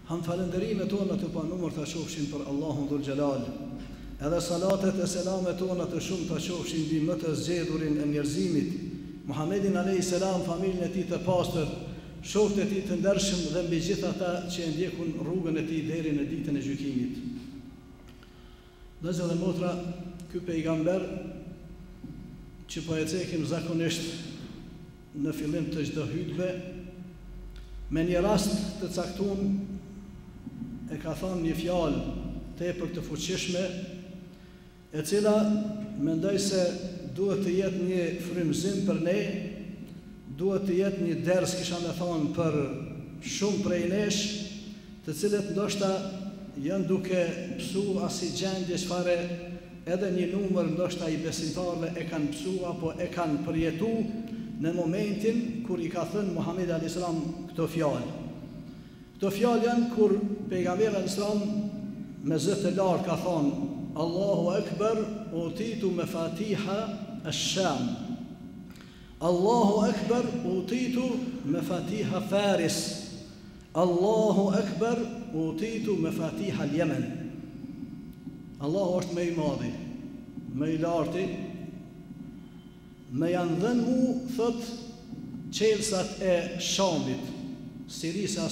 Ham falënderimet tona të panumër të qofshin për Allahun Dhul Gjelal, edhe salatet e selamet tona të shumë të qofshin mbi më të zgjedhurin e njerëzimit, Muhammedin a.s. familjen e tij të pastër, shokët e tij të ndershëm dhe mbi gjithë ata që e ndjekun rrugën e tij deri në ditën e gjykimit. Vëllezër dhe motra, ky pejgamber që po e cekim zakonisht në fillim të çdo hutbe, me një rast të caktuar e ka thonë një fjalë tepër të fuqishme, e cila mendoj se duhet të jetë një frymëzim për ne, duhet të jetë një ders, kisha me thonë, për shumë prej nesh, të cilët ndoshta janë duke pësu asi gjendje çfarë edhe një numër ndoshta i besimtarëve e kanë pësu apo e kanë përjetu në momentin kur i ka thënë Muhamedi alayhis salam këto fjalë. Këto fjalë janë kur pejgamberi alayhis salam me zë të lartë ka thonë: Allahu Akbar, utitu mafatiha ash-Sham. Allahu Akbar, utitu mafatiha Faris. Allahu Akbar, utitu mafatiha al-Yaman. Allahu është më i madhi, më i larti, me janë dhënë mu, thot, qelsat e Shamit, Sirisë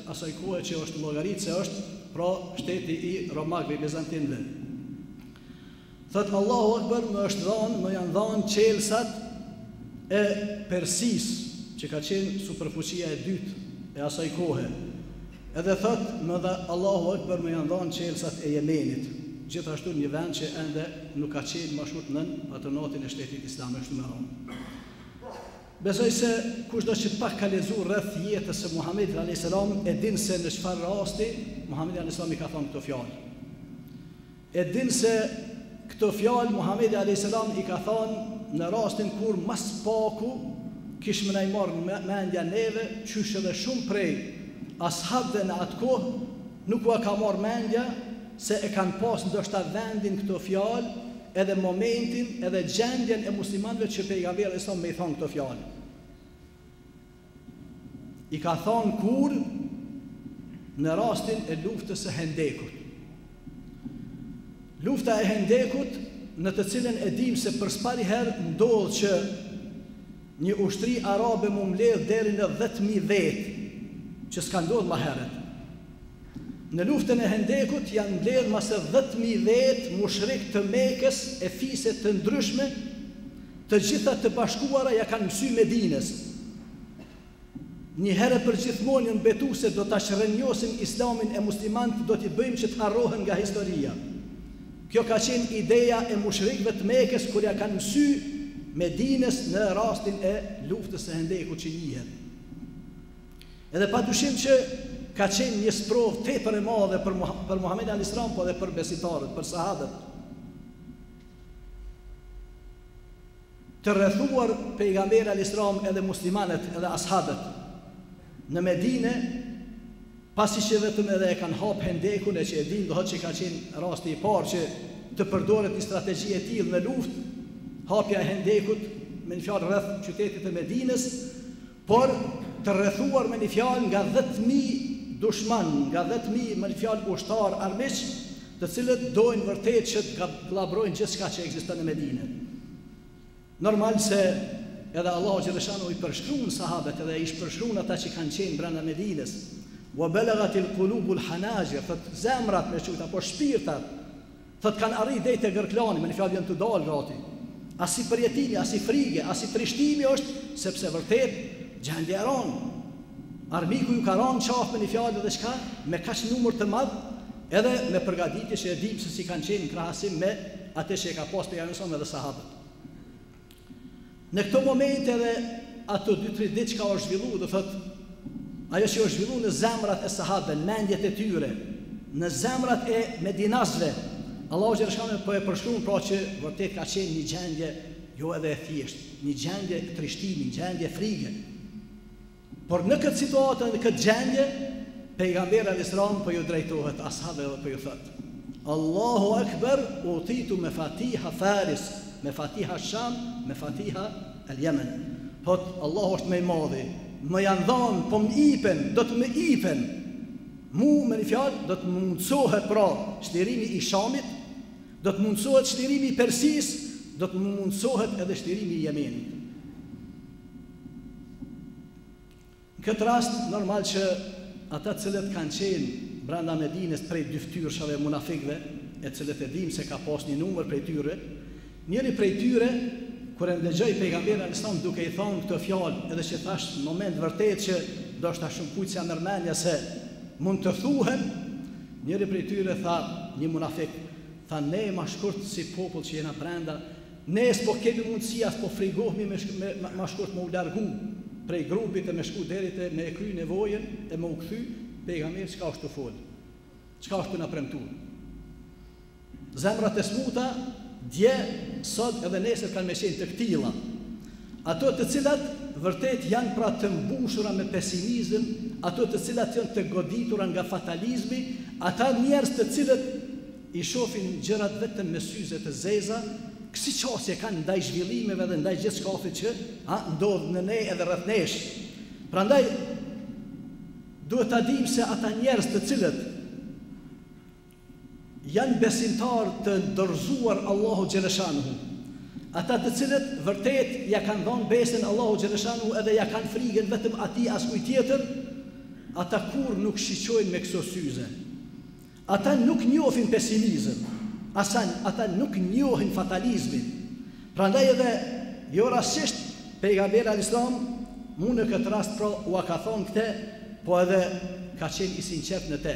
asaj kohe që është llogaritë se është pra shteti i romakëve bizantinëve. Thot Allahu Akbar, më është dhënë, më janë dhënë qelsat e Persisë, që ka qenë superfuqia e dytë e asaj kohe. Edhe thot më dha Allahu Akbar, më janë dhënë qelsat e Yemenit. Gjithashtu një vend që ende nuk ka qenë më shumë nën patronatin e shtetit islam ashtu më radhë. Besoj se kushdo që pak ka lexuar rreth jetës së Muhamedit alayhis salam e din se në çfarë rasti Muhamedi alayhis salam i ka thënë këto fjalë. E din se këto fjalë Muhamedi alayhis salam i ka thënë në rastin kur mas paku kishme na i marrë mendja neve, qysh edhe shumë prej ashabëve në atë kohë nuk u ka marrë mendja se e kanë pas ndoshta vendin këto fjalë, edhe momentin, edhe gjendjen e muslimanëve që pejgamberi sa më i thon këto fjalë. I ka thonë kur në rastin e luftës së Hendekut. Lufta e Hendekut, në të cilën e dim se përspari herë ndodh që një ushtri arabe mu mbledh deri në 10.000 vetë, që s'ka ndodhur më herët. Në luftën e Hendekut janë mbledh mase 10.000 vetë mushrik të Mekës e fise të ndryshme, të gjitha të bashkuara ja kanë mësy Medinës. Një herë për gjithmonë janë betu se do ta shrenjosim islamin e muslimanët, do t'i bëjmë që të harrohen nga historia. Kjo ka qenë ideja e mushrikëve të Mekës kur ja kanë mësy Medinës në rastin e luftës së Hendekut që njihet. Edhe padyshim që ka qenë një sprovë tepër e madhe për Muhamedit alayhis salam, po edhe për besimtarët, për sahabët. Të rrethuar pejgamberi alayhis salam edhe muslimanët edhe ashabët në Medinë, pasi që vetëm edhe e kanë hap Hendekun, e që e din dohet që ka qenë rasti i parë që të përdoret një strategji e tillë në luftë, hapja e Hendekut me një fjalë rreth qytetit të Medinës, por të rrethuar me një fjalë nga 10.000 dushman, nga 10.000 me një fjalë ushtar armiq, të cilët dojnë vërtet që të glabrojnë gjithçka që ekziston në Medinë. Normal se edhe Allahu xhaleshanu i përshkruan sahabët edhe i përshkruan ata që kanë qenë brenda Medinës. Wa balaghatil qulubul hanajir, thot zemrat me çuta, po shpirtat, thot kanë arrit deri te gërklani, me një fjalë janë të dalë gati. As si përjetimi, as si frige, as si trishtimi është, sepse vërtet gjendja e rënë. Armiku ju ka rënë qafë me një fjalë dhe çka, me kaq numër të madh, edhe me përgatitje që e dim se si kanë qenë në krahasim me atë që e ka pas pejgamberi edhe sahabët. Në këto momente edhe ato 2-3 ditë që është zhvilluar, do thot, ajo që është zhvilluar në zemrat e sahabëve, në mendjet e tyre, në zemrat e medinasve, Allahu xhaleshanu po e përshkruan pra që vërtet ka qenë një gjendje jo edhe e thjeshtë, një gjendje trishtimi, një gjendje frige. Por në këtë situatë, në këtë gjendje, pejgamberi alayhis salam po ju drejtohet ashabëve dhe po ju thot: Allahu Akbar, utitu mafatiha Faris, mafatiha Sham, mafatiha al-Yaman. Thot Allahu është më i madhi, më janë dhënë, po më ipen, do të më ipen Mu me një fjalë do të mundsohet pra shlirimi i Shamit, do të mundsohet shlirimi i Persisë, do të mundsohet edhe shlirimi i Yemenit. Në këtë rast, normal që ata cilët kanë qenë brenda Medinës prej dy ftyrshave munafikëve, e cilët e dim se ka pas një numër prej tyre, njëri prej tyre, kur e ndëgjoi pejgamberin alayhis duke i thonë këtë fjalë, edhe që thash në moment vërtet që do shta shumë kujt si mërmenja se mund të thuhen, njëri prej tyre tha, një munafik, tha ne ma shkurt si popull që jena brenda, ne s'po kemi mundësia, s'po frigohmi ma shkurt më u largu prej grupit e me shku derit e me e kry nevojen e me u kthy, pejgamberi çka është të fol, çka është të na premtu. Zemrat e smuta, dje, sot edhe nesër kanë me qenë të këtilla. Ato të cilat vërtet janë pra të mbushura me pesimizëm, ato të cilat janë të goditura nga fatalizmi, ata njerëz të cilët i shohin gjërat vetëm me syze të zeza, kësi qasje kanë ndaj zhvillimeve dhe ndaj gjithë shkafit që ndodhë në ne edhe rreth nesh. Prandaj, duhet ta dim se ata njerëz të cilët janë besimtar të dorëzuar Allahu xhaleshanuhu, ata të cilët vërtet ja kanë dhënë besën Allahu xhaleshanuhu edhe ja kanë frikën vetëm atij askujt tjetër, ata kur nuk shiqojnë me këso syze. Ata nuk njohin pesimizëm, ata nuk njohin fatalizmin. Prandaj edhe jo rastisht pejgamberi alayhis mu në këtë rast pra u ka thonë këte, po edhe ka qenë i sinqert në te.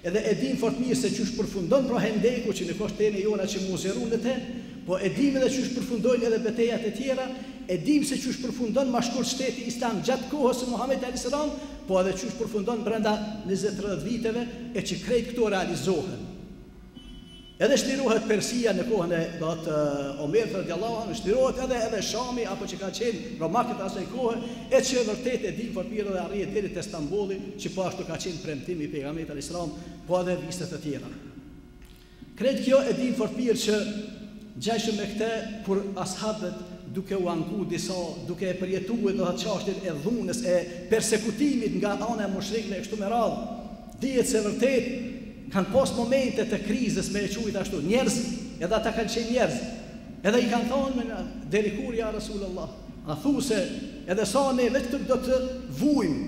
Edhe e dim fort mirë se çush përfundon pra Hendeku që në koshtene jona që mu zerun në te, po e dim edhe çush përfundojnë edhe betejat e tjera, e dim se çush përfundon ma shkurt shteti islam gjatë kohës së Muhamedit alayhis salam, po edhe çush përfundon brenda 20-30 viteve e që krejt këto realizohen. Edhe shlirohet Persia në kohën e Omerit radhiyallahu anhu, shlirohet edhe Shami apo që ka qenë Romakët asaj kohe, e që vërtet e dim fort mirë dhe arrihet deri te Stambolli, që po ashtu ka qenë premtimi i pejgamberit alayhis salam, po edhe vistet e tjera. Krejt kjo e dim fort mirë që gjajshëm me këte kur ashabët duke u anku disa, duke e përjetuar do të çështjen e dhunës e persekutimit nga ana e mushrikëve kështu me radhë, dihet se vërtet kanë pas momente të krizës me e quajt ashtu, njerëz, edhe ata kanë qenë njerëz, edhe i kanë thonë deri kur ja Rasulullah, a thu se edhe sa ne vetëm do të vujmë,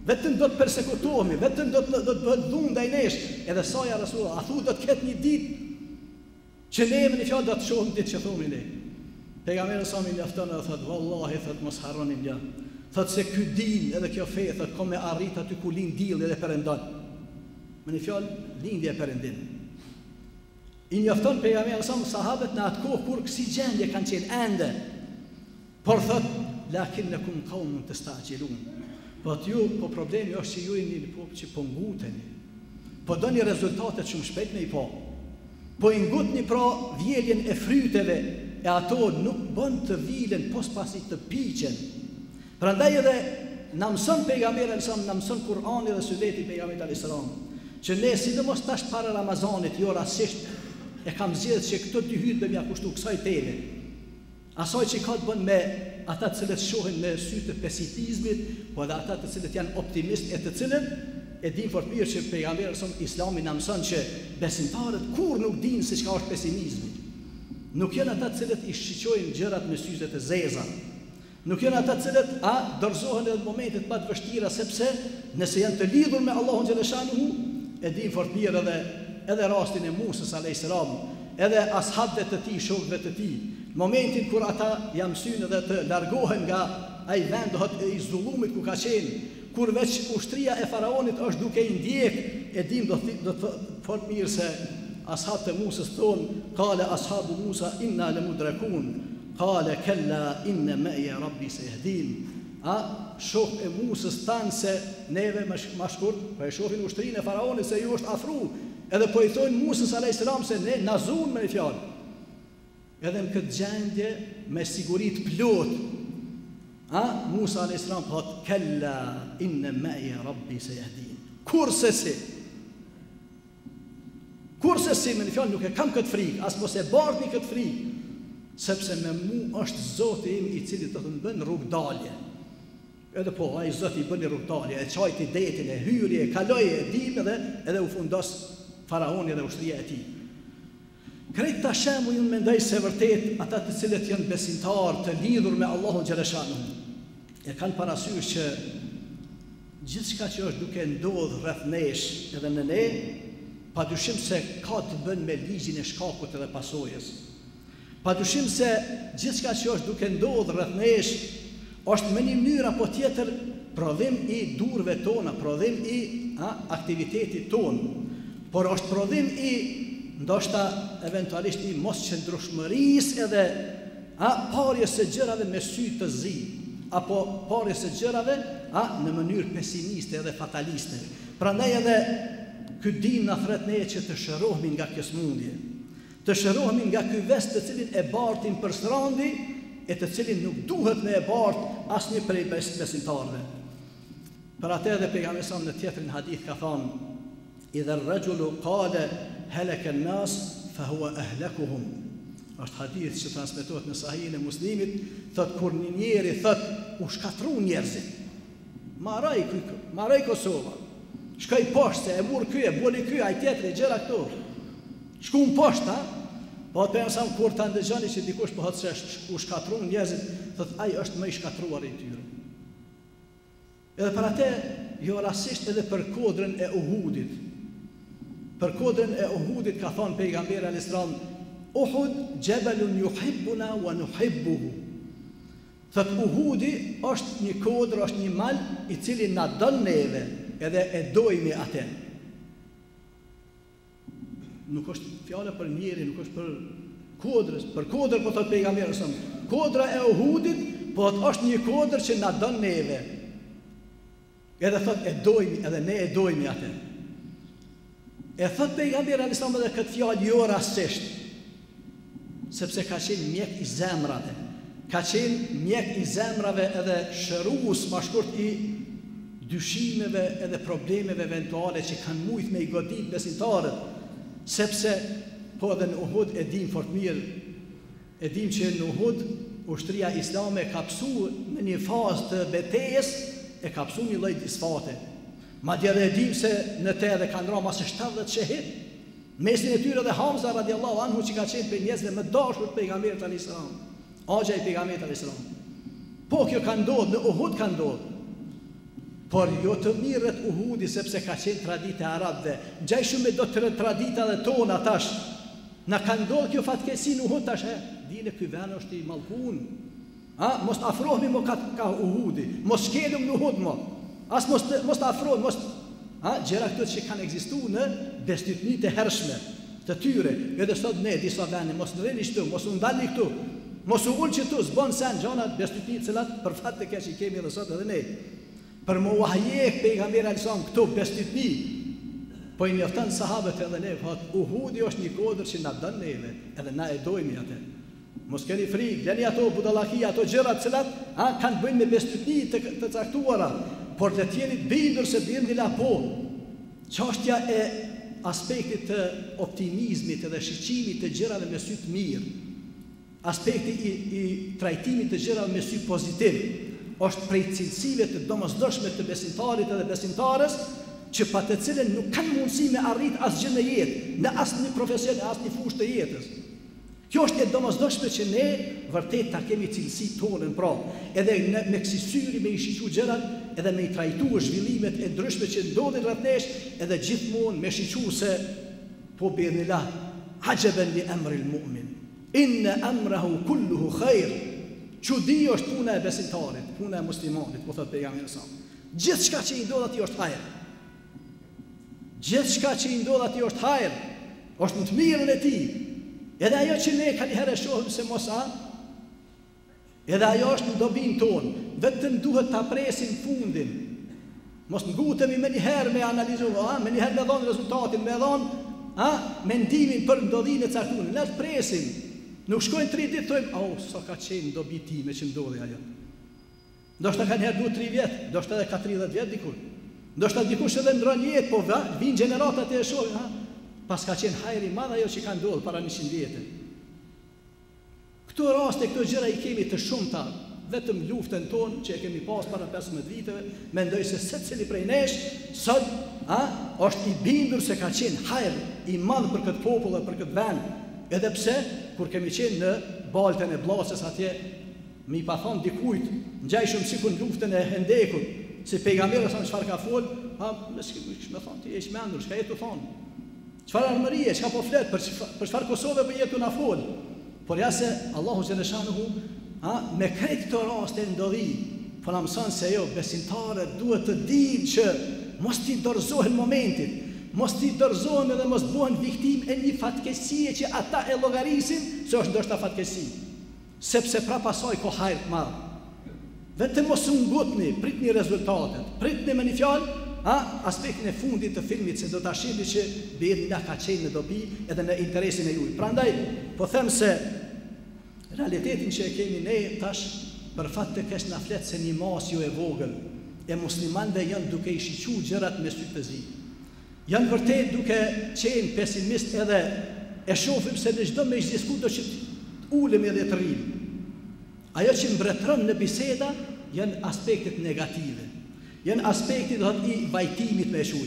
vetëm do të persekutohemi, vetëm do të bëhet dhunë ndaj nesh, edhe sa ja Rasulullah, a thu do të ketë një ditë që ne me një fjalë do të shohim ditë që thomi ne. Pejgamberi sa më njofton edhe thotë, vallahi thotë mos harroni ja. Thotë se ky din edhe kjo fe thotë kom me arrit aty ku lind dielli dhe perëndon. Me një fjalë, lindje e perëndim. I njofton pejgamberi sa sahabët në atë kohë kur kësi gjendje kanë qenë ende. Por thot, lakinnakum qaumun tastajilun. Po ju, po problemi është që ju jeni një popë që po nguteni. Po doni rezultate shumë shpejt me i po. Po i ngutni pra vjeljen e fryteve e ato nuk bën të vilen pos pasi të piqen. Prandaj edhe na mëson pejgamberi sa na mëson Kur'ani dhe suneti i pejgamberit alayhis salam, që ne sidomos tash para Ramazanit, jo rastisht e kam zgjedhur që këto dy hyrje më ia kushtu kësaj teme. Asaj që ka të bën me ata të cilët shohin me sy të pesimizmit, po edhe ata të cilët janë optimistë e të cilët e din fort mirë që pejgamberi son Islami na mëson që besimtarët kur nuk dinë se çka është pesimizmi. Nuk janë ata të cilët i shiqojnë gjërat me syze të zeza. Nuk janë ata të cilët dorëzohen edhe në momentet më të vështira, sepse nëse janë të lidhur me Allahun xhaleshanuhu, e din fort mirë edhe rastin e Musës alayhis salam, edhe ashabët e tij, shokëve të tij, momentin kur ata janë mësuar edhe të largohen nga ai vend i zullumit ku ka qenë, kur veç ushtria e faraonit është duke i ndjek, e dim do të fort mirë se ashabët e Musës thonë, qala ashabu Musa inna lamudrakun, qala kalla inna ma'iya rabbi sayahdin. Shok e Musës tanë se neve më shkurt, po e shohin ushtrinë e faraonit se ju është afru, edhe po i thonë Musës alayhis salam se ne na zun me një fjalë. Edhe në këtë gjendje me siguri të plot, Musa alayhis salam thot kalla inna ma'iya rabbi sayahdin. Kurse si me një fjalë nuk e kam këtë frikë, as mos e bardhni këtë frikë, sepse me mu është Zoti im i cili do të më bën rrugë dalje. Edhe po, ai Zoti I bëni rrugtarje, e çajti detin, e hyri, e kaloi, e dim edhe u fundos faraoni dhe ushtria e tij. Krejt ta shembull unë mendoj se vërtet ata të cilët janë besimtarë të lidhur me Allahun xhaleshanu e kanë parasysh që gjithçka që është duke ndodhur rreth nesh edhe në ne, padyshim se ka të bën me ligjin e shkakut edhe pasojës. Padyshim se gjithçka që është duke ndodhur rreth nesh është me një mënyrë apo tjetër prodhim I durve tona, prodhim I aktivitetit ton, por është prodhim I ndoshta eventualisht I mos qëndrueshmërisë edhe parjes së gjërave me sy të zi, apo parjes së gjërave në mënyrë pesimiste edhe fataliste. Prandaj edhe ky din na thret ne që të shërohemi nga kjo smundje, të shërohemi nga ky vest të cilin e bartin për srandi e të cilin nuk duhet me e bart asnjë prej besimtarëve. Për atë edhe pejgamberi sa në tjetrin hadith ka thonë: "Idha ar-rajulu qala halaka an-nas fa huwa ahlakuhum." Është hadith që transmetohet në Sahihin e Muslimit, thot kur një njeri thot u shkatru njerëzit. Marraj Kosova. Shkoj poshtë, e mur ky, e boli ky, ai tjetri, gjëra këtu. Shkuan poshtë, po të sa kur ta ndëgjoni që dikush po thotë se u shkatru njerëzit, thot ai është më I shkatruar I tyre. Edhe për atë, jo rastisht edhe për kodrën e Uhudit. Për kodrën e Uhudit ka thonë pejgamberi alayhis salam: "Uhud jabalun yuhibbuna wa nuhibbuhu." Thot Uhudi është një kodër, është një mal I cili na don neve edhe e dojmë atë. Nuk është fjala për njeri, nuk është për kodrës, për kodër po thot pejgamberi sa. Kodra e Uhudit po është një kodër që na don neve. Edhe thot e dojmë, edhe ne e dojmë atë. E thot pejgamberi alayhis salam edhe këtë fjalë jo rastisht, sepse ka qenë mjek I zemrave. Ka qenë mjek I zemrave edhe shërues ma shkurt I dyshimeve edhe problemeve eventuale që kanë mujt me I godit besimtarët, sepse po edhe në Uhud e dim fort mirë, e dim që në Uhud ushtria islame ka psu në një fazë të betejës, e ka psu një lloj disfate. Madje edhe e dim se në te edhe kanë ra mas 70 shehid, mesin e tyre dhe Hamza radiallahu anhu që ka qenë për njerëzve më dashur të pejgamberit alayhis salam, agja I pejgamberit alayhis salam. Po kjo ka ndodhur, në Uhud ka ndodhur. Por jo të mirët Uhudi sepse ka qenë traditë e arabëve. Gjaj shumë do të tradita dhe tona tash. Na ka ndodhur kjo fatkesi në Uhud tash. Dile ky vend është I mallkun. Mos afrohemi mo ka Uhudi. Mos shkelum në Uhud mo. As mos afrohemi, mos gjëra këto që kanë ekzistuar në besdytnitë e hershme të tyre. Edhe sot ne disa vende mos ndreni këtu, mos u ndalni këtu. Mos u ulçi këtu, s'bën sen gjona besdytnitë cilat për fat të keq I kemi edhe sot edhe ne. Për më wahjek pejgamberi alayhis salam këto besdytni, po I njofton sahabët edhe ne, thot Uhudi është një kodër që na don neve, edhe na e dojmë atë. Mos keni frikë, lani ato budallaki, ato gjëra të cilat kanë bëjnë me besdytni të caktuara, por le të jeni bindur se bindin apo. Çështja e aspektit të optimizmit edhe shiqimit të gjërave me sy të mirë, aspekti I trajtimit të gjërave me sy pozitiv, është prej cilësive të domosdoshme të besimtarit edhe besimtarës, që pa të cilën nuk kanë mundësi me arrit asgjë në jetë, në asnjë profesion, asnjë fushë të jetës. Kjo është e domosdoshme që ne vërtet ta kemi cilësitë tona pra, edhe me kësi syri me I shiqu gjërat, edhe me I trajtu zhvillimet e ndryshme që ndodhin rreth nesh, edhe gjithmonë me shiqu se po bi'idhnillah, ajaban li amri al-mu'min, inna amrahu kulluhu khair. Çudi është puna e besimtarit, puna e muslimanit, po thot pejgamberi sa. Gjithçka që I ndodh atij është hajër. Gjithçka që I ndodh atij është hajër, është në të mirën e tij. Edhe ajo që ne kanjëherë shohim se mos edhe ajo është në dobin tonë, vetëm duhet ta presim fundin. Mos ngutemi më njëherë me analizu, me njëherë me dhënë rezultatin, me dhënë mendimin për ndodhinë e caktuar. Ne të presim. Nuk shkojnë 3 ditë thojmë, sa ka qenë dobi time që ndodhi ajo. Ndoshta kanë herë 2-3 vjet, ndoshta edhe ka 30 vjet dikur. Ndoshta dikush edhe ndron jetë, po vijnë gjeneratat e shohin, pas ka qenë hajri madh ajo që ka ndodhur para 100 vjetë. Këto raste, këto gjëra I kemi të shumta vetëm luftën tonë që e kemi pas para 15 viteve, mendoj se secili prej nesh sot është i bindur se ka qenë hajër i madh për këtë popull dhe për këtë vend, edhe pse kur kemi qenë në baltën e Bllacës atje, mi pa thonë dikujt, ngjajshëm sikur në luftën e Hendekut, si pejgamberi sa çfarë ka fol, më thonë ti je i mendur, çka jetu thonë. Çfarë armërie, çka po flet, për çfarë Kosovë po jetu na fol. Por ja se Allahu xhaleshanuhu, me këtë këto raste ndodhi, po na mëson se jo besimtarët duhet të dinë që mos ti dorëzohen momentit, mos ti dorëzohen edhe mos bëhen viktim e një fatkesie që ata e llogarisin se është ndoshta fatkesi, sepse pra pasoj ko hajër të madh. Vetëm mos u ngutni, pritni rezultatet, pritni me një fjalë, aspektin e fundit të filmit se do ta shihni që biri na ka qenë në dobi edhe në interesin e juaj. Prandaj po them se realitetin që e kemi ne tash për fat të kesh na flet se një masë e vogël e muslimanëve janë duke i shiqur gjërat me sy të zi. Janë vërtet duke qenë pesimist edhe e shohim se në çdo mezhdisku do që ulemi edhe të rrim. Ajo që mbretëron në biseda janë aspektet negative. Janë aspekti i vajtimit me shuj.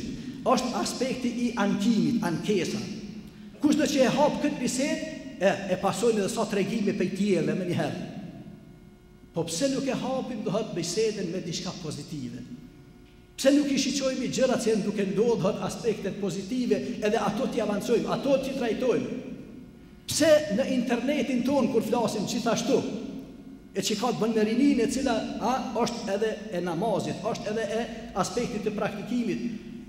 Është aspekti i ankimit, ankesa. Kushdo që e hap këtë bisedë, e pasojnë edhe sa tregime për tjerë me njëherë. Po pse nuk e hapim bisedën me diçka pozitive? Pse nuk i shiqojmë gjërat që janë duke ndodhur, aspektet pozitive, edhe ato t'i avancojmë, ato t'i trajtojmë? Pse në internetin ton kur flasim gjithashtu, e që ka të bënë me rinin e cila është edhe e namazit, është edhe e aspektit të praktikimit,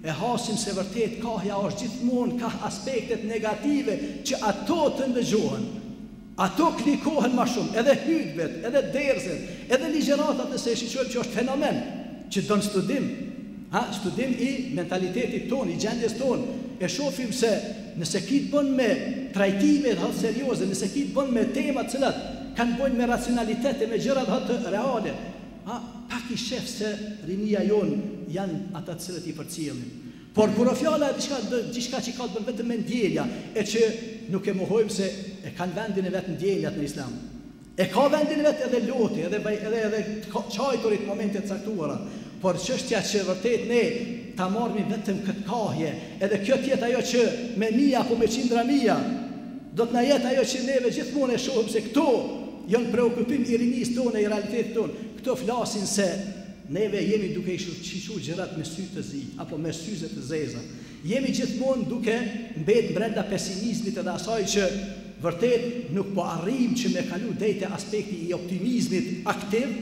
e hasim se vërtet kahja është gjithmonë ka aspektet negative që ato të ndëgjohen, ato klikohen ma shumë, edhe hutbet, edhe derzet, edhe ligjeratat nëse e shiqojmë që është fenomen që donë studim, studim i mentalitetit ton, i gjendjes ton, e shofim se nëse kitë bën me trajtime dhe serioze, nëse kitë bën me temat cilat kanë bojnë me racionalitet e me gjërat të reale, pak i shef se rinia jonë janë ata cilët i përcjellin. Por kur o fjala diçka që ka të bën vetëm me ndjenja, e që nuk e mohojmë se e kanë vendin e vetë ndjenjat në Islam. E ka vendin e vetë edhe loti, edhe qajturit momentet caktuara, por çështja që vërtet ne ta marrim vetëm këtë kahje, edhe kjo tjetë ajo që me mia apo me qindra mia, do të na jetë ajo që neve gjithmonë e shohim se këto janë preokupim i rinisë tonë, i realitetit tonë. Këto flasin se neve jemi duke i shiqur gjërat me sy të zi, apo me syze të zeza. Jemi gjithmonë duke mbet brenda pesimizmit edhe asaj që vërtet nuk po arrim që me kalu dejte aspekti i optimizmit aktiv,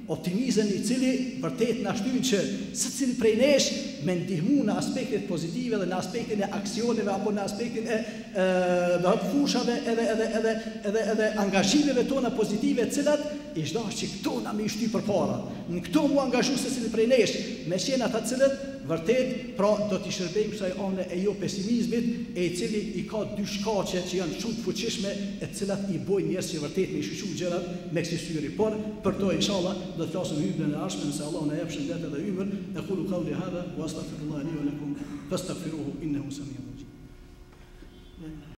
optimizëm i cili vërtet na shtyn që secili prej nesh me ndihmu në aspektet pozitive dhe në aspektin e aksioneve apo në aspektin e fushave edhe angazhimeve tona pozitive, cilat i shdash që këto na me shty përpara. Në këto mu angazhu secili prej nesh me qenë ata cilët vërtet pra do t'i shërbejmë kësaj ane e jo pesimizmit, e i cili i ka dy shkaqe që janë shumë të fuqishme, e cilat i bojnë njerëz që vërtet me i shiqur gjërat me kësi syri. Por për to inshallah do të flasim hyrjen e ardhshme, nëse Allah na jep shëndet edhe ymër. Aqulu qawli hadha wa astaghfirullaha li wa lakum fastaghfiruhu innahu samiun mujib.